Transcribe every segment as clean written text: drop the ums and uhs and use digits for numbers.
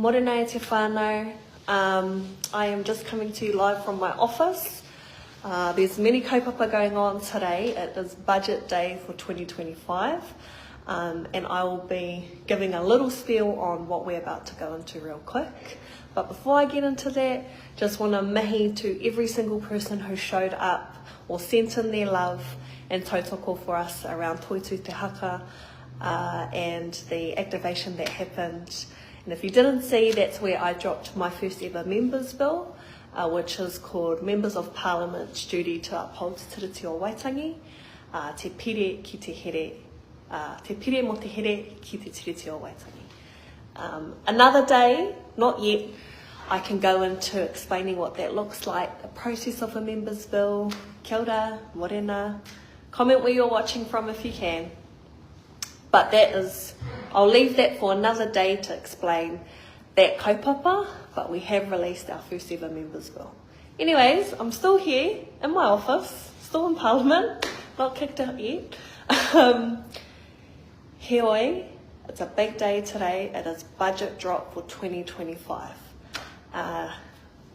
Morena e te whānau. I am just coming to you live from my office. There's many kaupapa going on today. It is budget day for 2025, and I will be giving a little spiel on what we're about to go into real quick. But before I get into that, just want to mihi to every single person who showed up or sent in their love and tautoko for us around Toitu Te Haka and the activation that happened. And if you didn't see, that's where I dropped my first ever members bill, which is called Members of Parliament's Duty to Uphold Te Tiriti o Waitangi, te pire ki te here, te pire mo te here ki te tiriti o Waitangi. Another day, not yet, I can go into explaining what that looks like, the process of a members bill. Kia ora, morena. Comment where you're watching from if you can. But that is, I'll leave that for another day to explain that kaupapa, but we have released our first ever members bill. Anyways, I'm still here in my office, still in Parliament, not kicked out yet. Heoi, it's a big day today. It is budget drop for 2025. A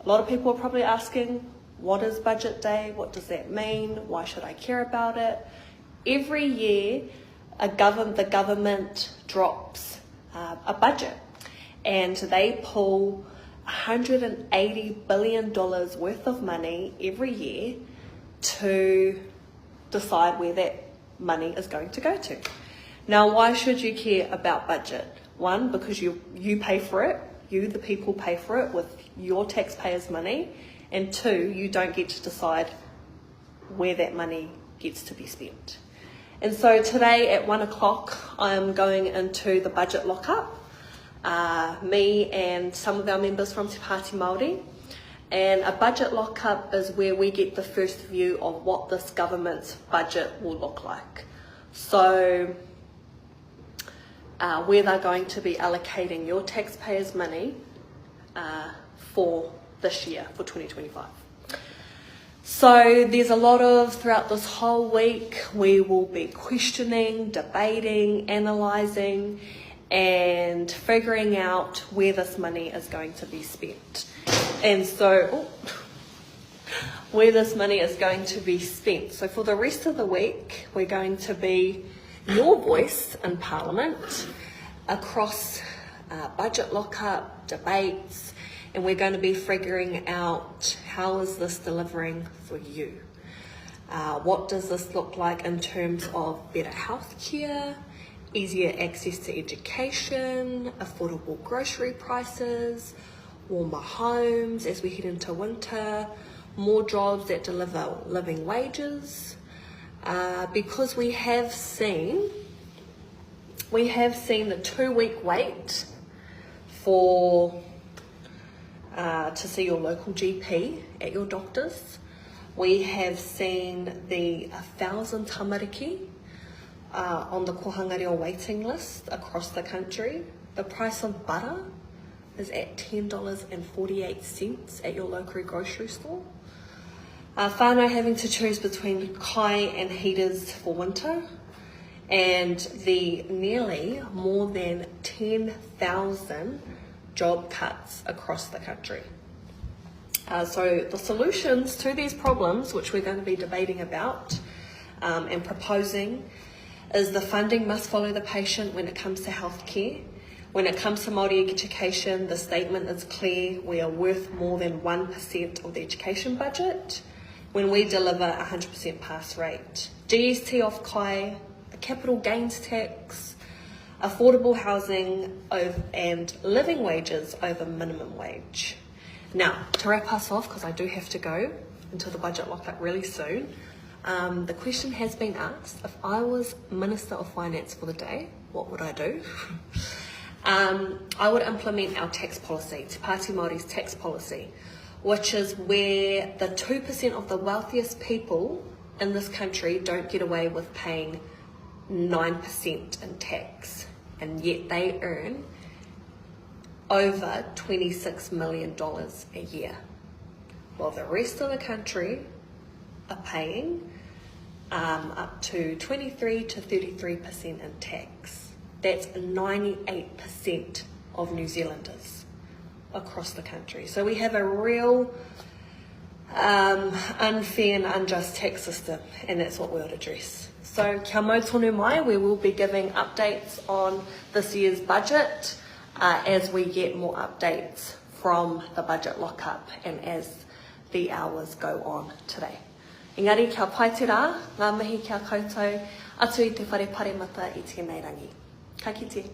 lot of people are probably asking, what is budget day? What does that mean? Why should I care about it? Every year, the government drops a budget, and they pull $180 billion worth of money every year to decide where that money is going to go to. Now, why should you care about budget? One, because you pay for it, you the people pay for it with your taxpayers' money, and two, you don't get to decide where that money gets to be spent. And so today at 1 o'clock, I am going into the budget lockup, me and some of our members from Te Pāti Maori. And a budget lockup is where we get the first view of what this government's budget will look like. So where they're going to be allocating your taxpayers' money for this year, for 2025. So there's a lot of, throughout this whole week, we will be questioning, debating, analysing, and figuring out where this money is going to be spent. And so, where this money is going to be spent. So for the rest of the week, we're going to be your voice in Parliament across budget lockup, debates, and we're going to be figuring out how is this delivering for you. What does this look like in terms of better healthcare, easier access to education, affordable grocery prices, warmer homes as we head into winter, more jobs that deliver living wages, because we have seen the 2-week wait for to see your local GP at your doctor's. We have seen the 1,000 tamariki on the kohanga reo waiting list across the country. The price of butter is at $10.48 at your local grocery store. Whānau having to choose between kai and heaters for winter, and the nearly more than 10,000 job cuts across the country. So the solutions to these problems, which we're going to be debating about and proposing, is the funding must follow the patient when it comes to healthcare. When it comes to Māori education, the statement is clear: we are worth more than 1% of the education budget when we deliver 100% pass rate. GST off kai, the capital gains tax, affordable housing and living wages over minimum wage. Now, to wrap us off, because I do have to go into the budget lockup really soon, the question has been asked, if I was Minister of Finance for the day, what would I do? I would implement our tax policy, Te Pāti Māori's tax policy, which is where the 2% of the wealthiest people in this country don't get away with paying 9% in tax, and yet they earn over $26 million a year, while the rest of the country are paying up to 23 to 33% in tax. That's 98% of New Zealanders. across the country. So we have a real unfair and unjust tax system, and that's what we'll address. So kia mau tonu mai, we will be giving updates on this year's budget as we get more updates from the budget lockup and as the hours go on today. Engari, kia pai te rā, ngā mihi kia koutou, atu I te whare paremata I tēnei rangi. Ka kite.